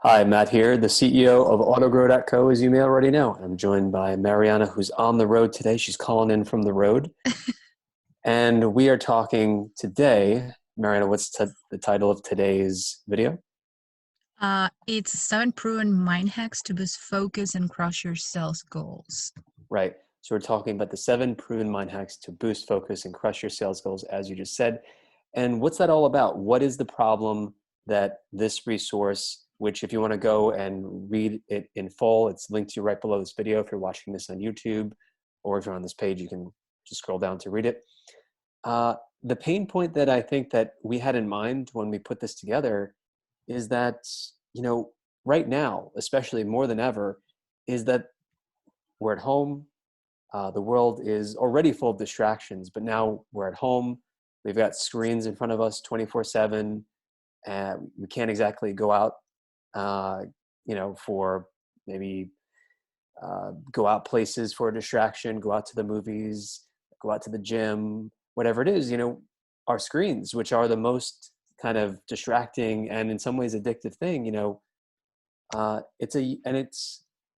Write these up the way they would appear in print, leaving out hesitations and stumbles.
Hi, Matt here, the CEO of AutoGrow.co, as you may already know. I'm joined by Mariana, who's on the road today. She's calling in from the road. And we are talking today. Mariana, the title of today's video? It's seven proven mind hacks to boost focus and crush your sales goals. Right. So we're talking about the 7 proven mind hacks to boost focus and crush your sales goals, as you just said. And what's that all about? What is the problem that this resource, which if you want to go and read it in full, it's linked to you right below this video if you're watching this on YouTube, or if you're on this page, you can just scroll down to read it. Uh, the pain point that I think that we had in mind when we put this together is that, you know, right now, especially more than ever, is that we're at home. The world is already full of distractions, but now we're at home. We've got screens in front of us 24/7, and we can't exactly go out, uh, for maybe go out places for a distraction, go out to the movies, go out to the gym, whatever it is. Our screens, which are the most kind of distracting and in some ways addictive thing,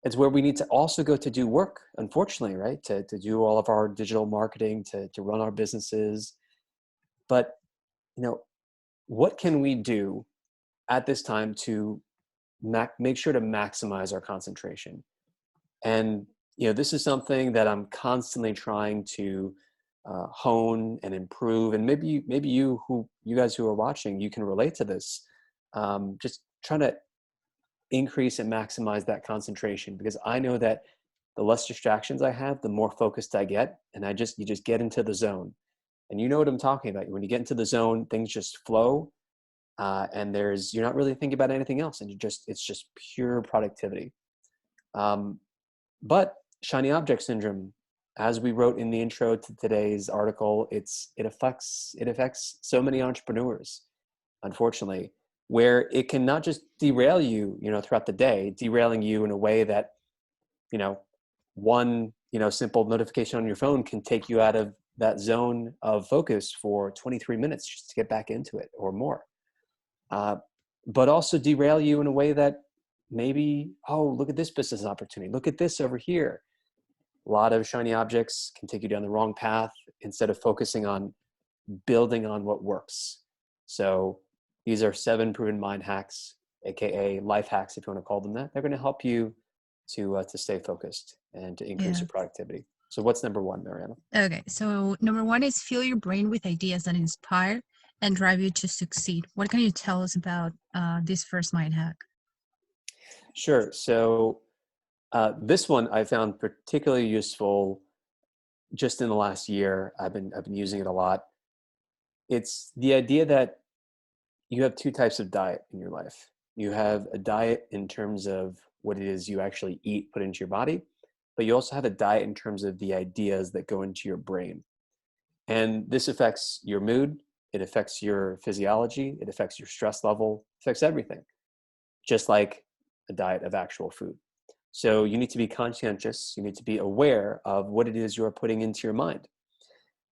it's where we need to also go to do work, unfortunately, right? To do all of our digital marketing, to run our businesses. But, you know, what can we do at this time to make sure to maximize our concentration? And, this is something that I'm constantly trying to hone and improve. And maybe you guys who are watching, you can relate to this. Just trying to increase and maximize that concentration, because I know that the less distractions I have, the more focused I get. And you just get into the zone. And you know what I'm talking about. When you get into the zone, things just flow. And you're not really thinking about anything else. And it's just pure productivity. But shiny object syndrome, as we wrote in the intro to today's article, it affects so many entrepreneurs, unfortunately, where it can not just derail you, throughout the day, derailing you in a way that, you know, one, simple notification on your phone can take you out of that zone of focus for 23 minutes just to get back into it or more. But also derail you in a way that maybe, oh, look at this business opportunity. Look at this over here. A lot of shiny objects can take you down the wrong path instead of focusing on building on what works. So these are 7 proven mind hacks, AKA life hacks, if you want to call them that. They're going to help you to stay focused and to increase Yeah. your productivity. So what's number 1, Mariana? Okay. So number one is fill your brain with ideas that inspire and drive you to succeed. What can you tell us about this first mind hack? Sure. So this one I found particularly useful just in the last year. I've been using it a lot. It's the idea that you have 2 types of diet in your life. You have a diet in terms of what it is you actually eat, put into your body, but you also have a diet in terms of the ideas that go into your brain. And this affects your mood, it affects your physiology, it affects your stress level, affects everything, just like a diet of actual food. So you need to be conscientious, you need to be aware of what it is you're putting into your mind.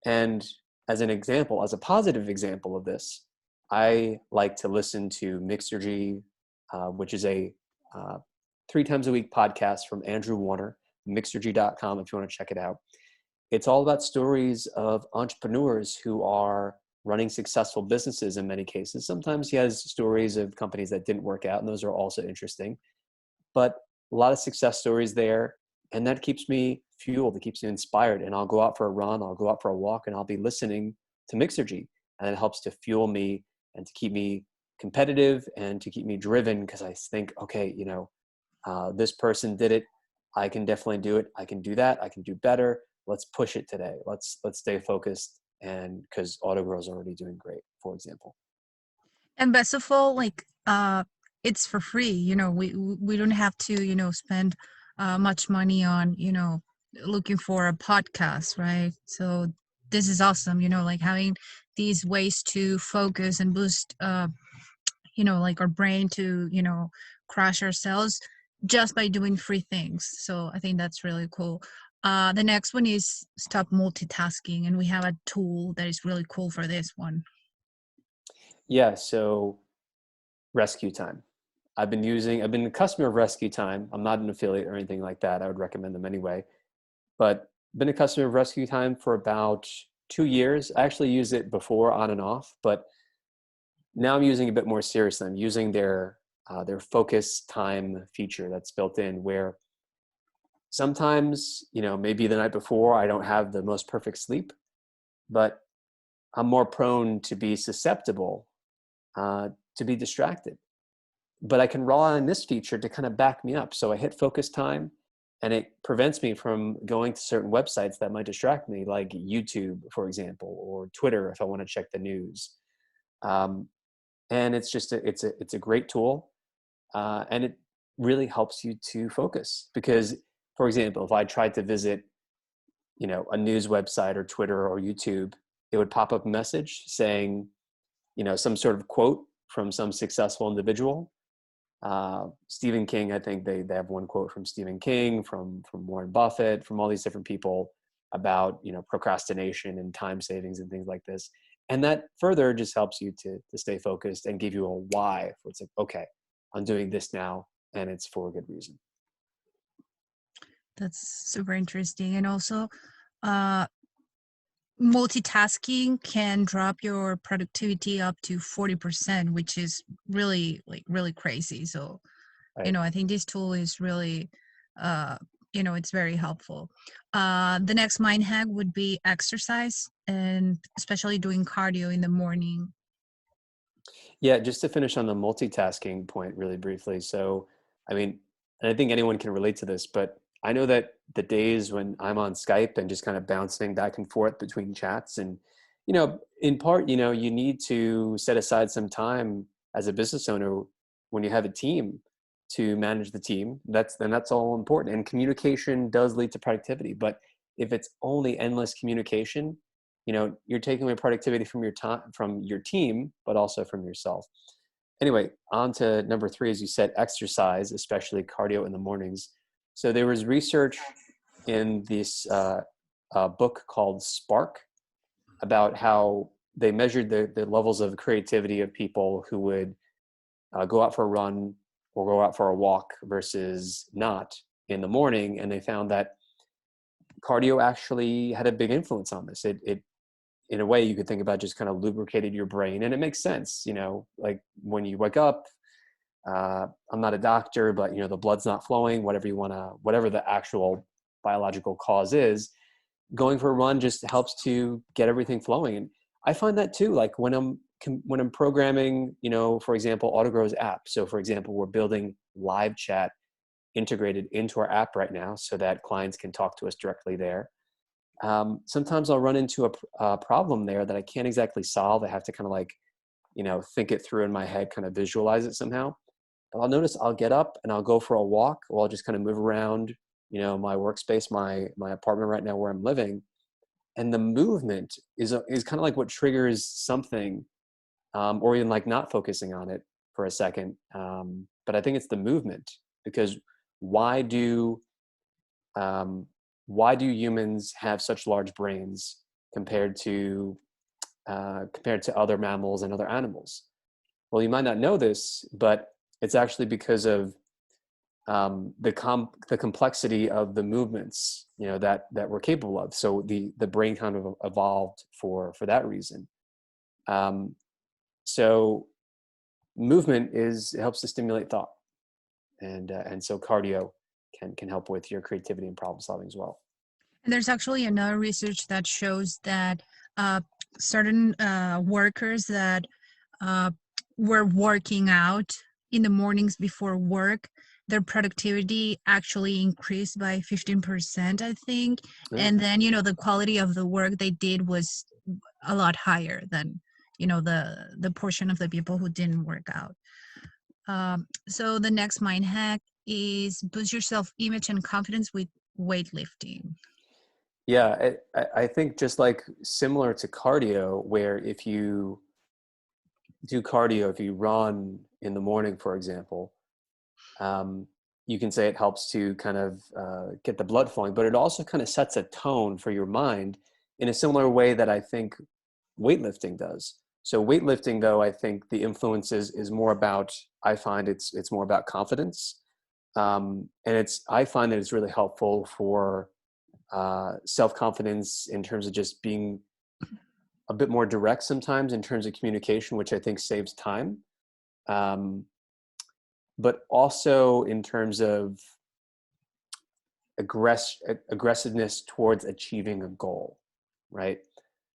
And as an example, as a positive example of this, I like to listen to Mixergy, which is a 3 times a week podcast from Andrew Warner, mixergy.com if you want to check it out. It's all about stories of entrepreneurs who are running successful businesses in many cases. Sometimes he has stories of companies that didn't work out, and those are also interesting. But a lot of success stories there, and that keeps me fueled, it keeps me inspired. And I'll go out for a run, I'll go out for a walk, and I'll be listening to Mixergy, and it helps to fuel me and to keep me competitive and to keep me driven, because I think, okay, this person did it, I can definitely do it, I can do that, I can do better. Let's push it today. Let's stay focused, and because AutoGrow is already doing great, for example. And best of all, it's for free. We don't have to, spend much money on, looking for a podcast, right? So this is awesome. Like having these ways to focus and boost, like our brain to, crush ourselves just by doing free things. So I think that's really cool. The next one is stop multitasking, and we have a tool that is really cool for this one. Yeah, so rescue time. I've been a customer of Rescue Time. I'm not an affiliate or anything like that. I would recommend them anyway, but been a customer of Rescue Time for about 2 years. I actually used it before on and off, but now I'm using it a bit more seriously. I'm using their focus time feature that's built in, where sometimes, maybe the night before I don't have the most perfect sleep, but I'm more prone to be susceptible, to be distracted. But I can rely on this feature to kind of back me up. So I hit focus time, and it prevents me from going to certain websites that might distract me, like YouTube, for example, or Twitter if I want to check the news. Um, and it's a great tool, and it really helps you to focus. Because, for example, if I tried to visit, a news website or Twitter or YouTube, it would pop up a message saying, some sort of quote from some successful individual. Stephen King, I think they have one quote from Stephen King, from Warren Buffett, from all these different people about, procrastination and time savings and things like this. And that further just helps you to stay focused and give you a why. It's like, okay, I'm doing this now, and it's for a good reason. That's super interesting. And also, uh, multitasking can drop your productivity up to 40%, which is really, like, really crazy. So, Right. I think this tool is really, uh, it's very helpful. The next mind hack would be exercise, and especially doing cardio in the morning. Yeah, just to finish on the multitasking point really briefly. So, I mean, and I think anyone can relate to this, but I know that the days when I'm on Skype and just kind of bouncing back and forth between chats, and, in part, you need to set aside some time as a business owner when you have a team to manage the team. That's all important. And communication does lead to productivity. But if it's only endless communication, you're taking away productivity from your time, from your team, but also from yourself. Anyway, on to number three, as you said, exercise, especially cardio in the mornings. So there was research in this book called Spark about how they measured the levels of creativity of people who would go out for a run or go out for a walk versus not in the morning. And they found that cardio actually had a big influence on this. It in a way, you could think about, just kind of lubricated your brain. And it makes sense, like when you wake up, I'm not a doctor, but the blood's not flowing, whatever the actual biological cause is, going for a run just helps to get everything flowing. And I find that too, like when I'm programming, for example, AutoGrow's app. So for example, we're building live chat integrated into our app right now so that clients can talk to us directly there. Sometimes I'll run into a problem there that I can't exactly solve. I have to kind of like, think it through in my head, kind of visualize it somehow. But I'll notice I'll get up and I'll go for a walk, or I'll just kind of move around, my workspace, my apartment right now where I'm living. And the movement is kind of like what triggers something, or even like not focusing on it for a second. But I think it's the movement, because why do um, why do humans have such large brains compared to other mammals and other animals? Well, you might not know this, but it's actually because of the complexity of the movements, that we're capable of. So the brain kind of evolved for that reason. Um, so movement helps to stimulate thought, and so cardio can help with your creativity and problem solving as well. And there's actually another research that shows that uh, certain workers that uh, were working out in the mornings before work, their productivity actually increased by 15%, I think. Yeah. And then, the quality of the work they did was a lot higher than, the portion of the people who didn't work out. So the next mind hack is boost your self-image and confidence with weightlifting. Yeah, I think just like similar to cardio, where if you do cardio, if you run in the morning, for example, um, you can say it helps to kind of get the blood flowing, but it also kind of sets a tone for your mind in a similar way that I think weightlifting does. So weightlifting, though, I think the influence is more about, I find it's more about confidence. And I find that it's really helpful for self-confidence in terms of just being a bit more direct sometimes in terms of communication, which I think saves time. Um, but also in terms of aggressiveness towards achieving a goal, right?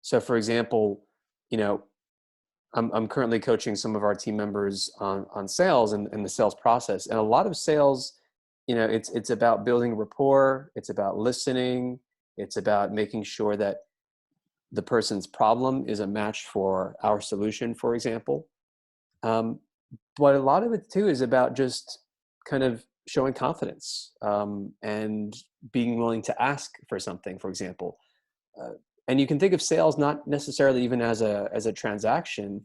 So for example, you know, I'm currently coaching some of our team members on sales and the sales process. And a lot of sales, it's about building rapport. It's about listening. It's about making sure that the person's problem is a match for our solution, for example. Um, but a lot of it too is about just kind of showing confidence, and being willing to ask for something, for example. Uh, and you can think of sales not necessarily even as a transaction,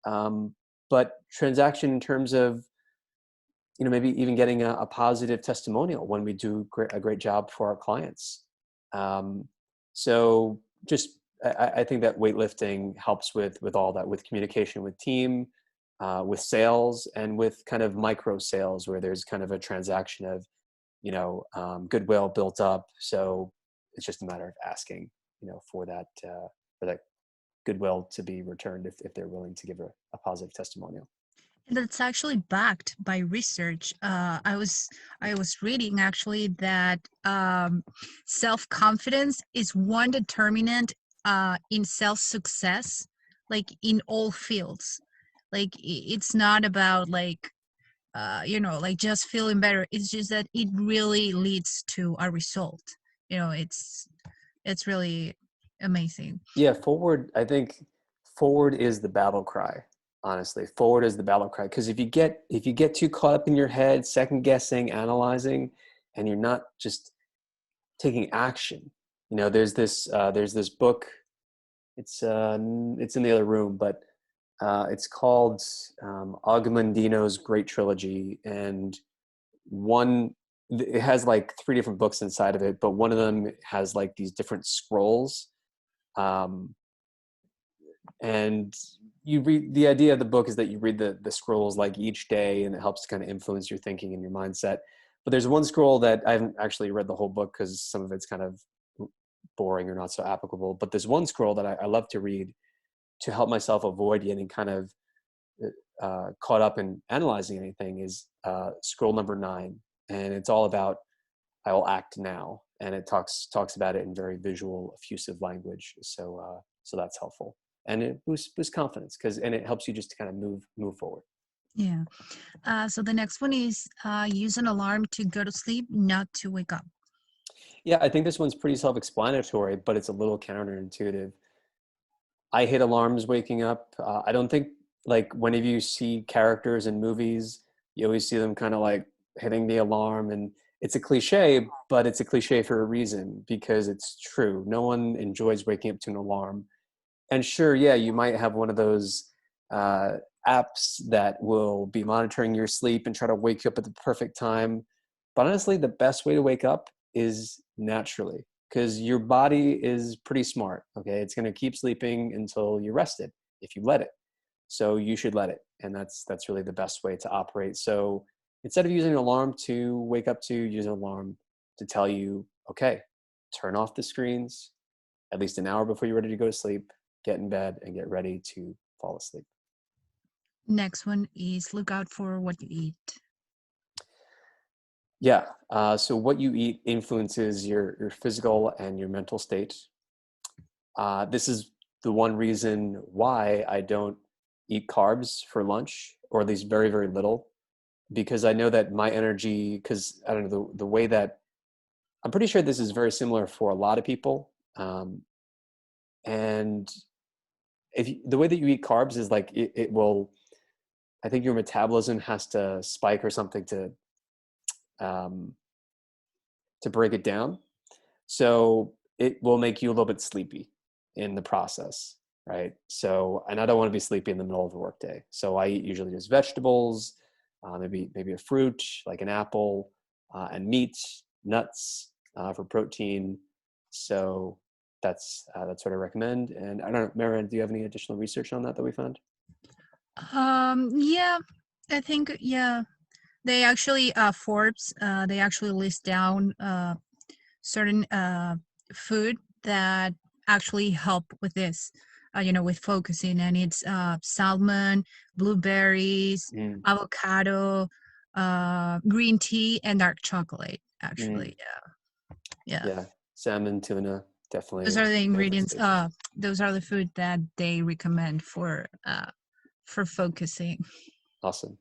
um, but transaction in terms of, maybe even getting a positive testimonial when we do a great job for our clients. Um, so just, I think that weightlifting helps with all that, with communication with team, with sales, and with kind of micro sales where there's kind of a transaction of, goodwill built up. So it's just a matter of asking, for that goodwill to be returned if they're willing to give a positive testimonial. That's actually backed by research. I was reading actually that self-confidence is one determinant in self-success, like in all fields. Like it's not about like like just feeling better. It's just that it really leads to a result. It's really amazing. Yeah, forward, I think forward is the battle cry. Honestly, forward is the battle cry. Because if you get too caught up in your head, second guessing, analyzing, and you're not just taking action, there's this book. It's in the other room, but it's called Agamemnon's Great Trilogy, and one it has like three different books inside of it, but one of them has like these different scrolls. Um, and you read, the idea of the book is that you read the scrolls like each day, and it helps to kind of influence your thinking and your mindset. But there's one scroll that I haven't actually read the whole book because some of it's kind of boring or not so applicable, but there's one scroll that I love to read to help myself avoid getting kind of caught up in analyzing anything, is scroll number 9. And it's all about, I will act now, and it talks about it in very visual, effusive language. So that's helpful, and it boosts confidence and it helps you just to kind of move forward. Yeah. So the next one is use an alarm to go to sleep, not to wake up. Yeah, I think this one's pretty self-explanatory, but it's a little counterintuitive. I hit alarms waking up. I don't think, like, whenever you see characters in movies, you always see them kind of like hitting the alarm, and it's a cliche, but it's a cliche for a reason because it's true. No one enjoys waking up to an alarm. And sure, yeah, you might have one of those uh, apps that will be monitoring your sleep and try to wake you up at the perfect time. But honestly, the best way to wake up is naturally, because your body is pretty smart. Okay, it's going to keep sleeping until you rest it if you let it. So you should let it, and that's really the best way to operate. So instead of using an alarm to wake up to, use an alarm to tell you, okay, turn off the screens at least an hour before you're ready to go to sleep, get in bed, and get ready to fall asleep. Next one is look out for what you eat. Yeah. So what you eat influences your physical and your mental state. This is the one reason why I don't eat carbs for lunch, or at least very, very little, because I know that my energy, because I don't know, the way that, I'm pretty sure this is very similar for a lot of people. And the way that you eat carbs is like, it will, I think your metabolism has to spike or something um, to break it down. So it will make you a little bit sleepy in the process, right? So, and I don't want to be sleepy in the middle of the workday. So I eat usually just vegetables, maybe a fruit like an apple, and meat, nuts for protein. So that's what I recommend. And I don't know, Marianne, do you have any additional research on that we found? Yeah, I think, yeah, they actually, Forbes, they actually list down certain food that actually help with this, with focusing, and it's salmon, blueberries, Mm, avocado, green tea, and dark chocolate. mm, Actually, yeah, yeah, salmon, tuna, those definitely are the ingredients. manifestations. Those are the food that they recommend for focusing. Awesome.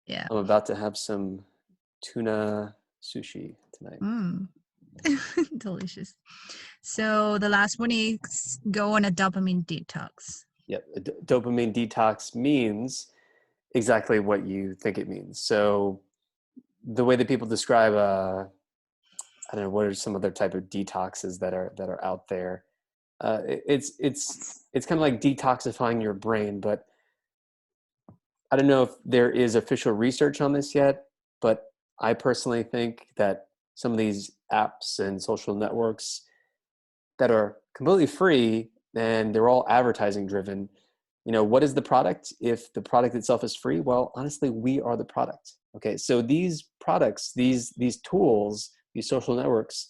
Yeah. I'm about to have some tuna sushi tonight. Mm. Delicious. So the last one is go on a dopamine detox. Yep. Dopamine detox means exactly what you think it means. So the way that people describe, I don't know, what are some other type of detoxes that are out there? It's kind of like detoxifying your brain, but I don't know if there is official research on this yet. But I personally think that some of these apps and social networks that are completely free and they're all advertising driven, what is the product? If the product itself is free, well, honestly, we are the product. Okay, so these products, these tools, these social networks,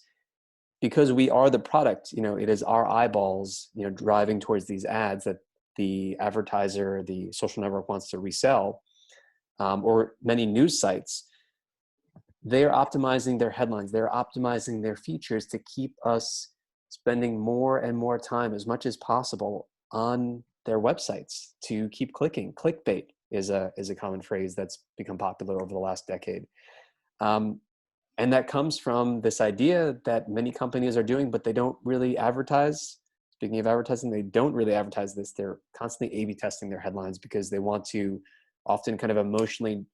because we are the product, it is our eyeballs, driving towards these ads that the advertiser, the social network wants to resell, or many news sites. They're optimizing their headlines, they're optimizing their features to keep us spending more and more time, as much as possible, on their websites, to keep clicking. Clickbait is a common phrase that's become popular over the last decade. Um, and that comes from this idea that many companies are doing, but they don't really advertise. Speaking of advertising, they don't really advertise this. They're constantly A/B testing their headlines because they want to often kind of emotionally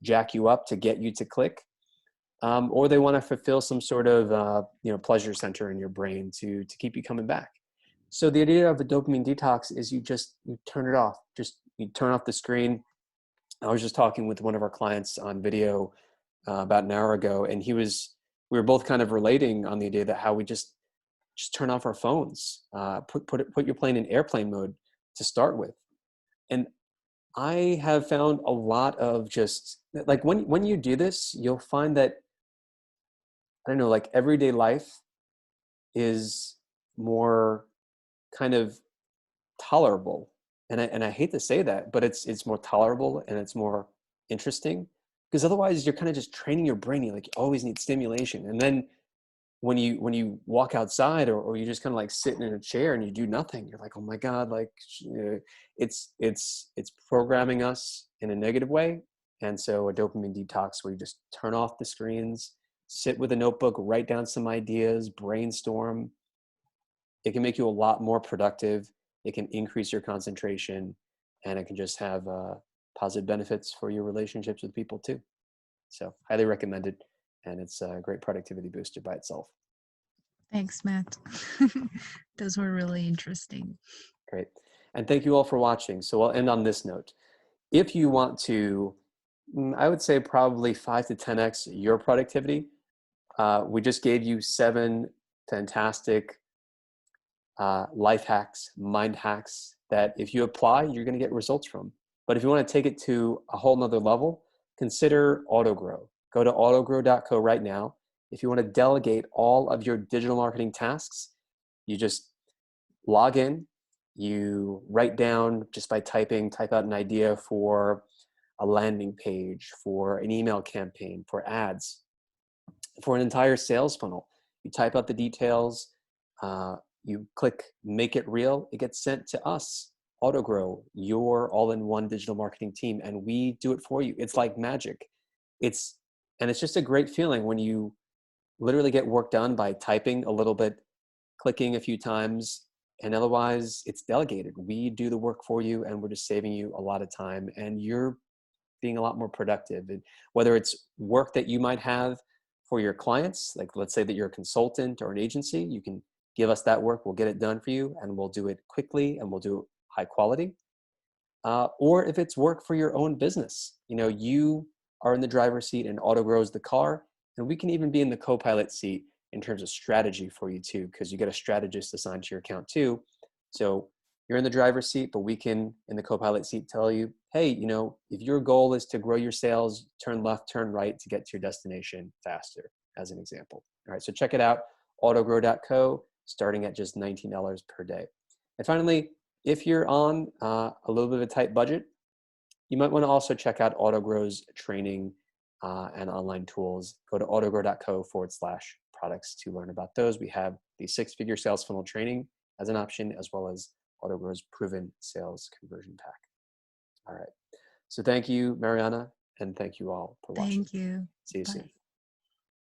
jack you up to get you to click, or they want to fulfill some sort of pleasure center in your brain to keep you coming back. So the idea of a dopamine detox is you turn it off. Just you turn off the screen. I was just talking with one of our clients on video about an hour ago, and we were both kind of relating on the idea that how we just turn off our phones, put your plane in airplane mode to start with. And I have found a lot of just like when you do this, you'll find that, I don't know, like everyday life is more kind of tolerable. And I hate to say that, but it's more tolerable and it's more interesting, because otherwise you're kind of just training your brain. You always need stimulation. And then when you walk outside, or you just kind of like sitting in a chair and you do nothing, you're like, oh my God, like, it's programming us in a negative way. And so a dopamine detox where you just turn off the screens, sit with a notebook, write down some ideas, brainstorm. It can make you a lot more productive. It can increase your concentration, and it can just have positive benefits for your relationships with people too. So highly recommended. And it's a great productivity booster by itself. Thanks, Matt. Those were really interesting. Great. And thank you all for watching. So I'll end on this note. If you want to, I would say probably 5 to 10x your productivity, we just gave you 7 fantastic life hacks, mind hacks that if you apply, you're going to get results from. But if you want to take it to a whole nother level, consider AutoGrow. Go to autogrow.co right now. If you want to delegate all of your digital marketing tasks, you just log in, you write down just by type out an idea for a landing page, for an email campaign, for ads, for an entire sales funnel. You type out the details, you click make it real, it gets sent to us, AutoGrow, your all-in-one digital marketing team, and we do it for you. It's like magic. It's just a great feeling when you literally get work done by typing a little bit, clicking a few times, and otherwise it's delegated. We do the work for you, and we're just saving you a lot of time, and you're being a lot more productive. And whether it's work that you might have for your clients, like let's say that you're a consultant or an agency, you can give us that work, we'll get it done for you, and we'll do it quickly, and we'll do it high quality. Or if it's work for your own business, you are in the driver's seat and AutoGrow is the car, and we can even be in the co-pilot seat in terms of strategy for you too, because you get a strategist assigned to your account too. So you're in the driver's seat, but we can, in the co-pilot seat, tell you, hey, you know, if your goal is to grow your sales, turn left, turn right to get to your destination faster, as an example. All right, so check it out, autogrow.co, starting at just $19 per day. And finally, if you're on a little bit of a tight budget, you might want to also check out Autogrow's training and online tools. Go to autogrow.co/products to learn about those. We have the 6-figure sales funnel training as an option, as well as Autogrow's proven sales conversion pack. All right. So thank you, Mariana, and thank you all for watching. Thank you. See you soon. Bye.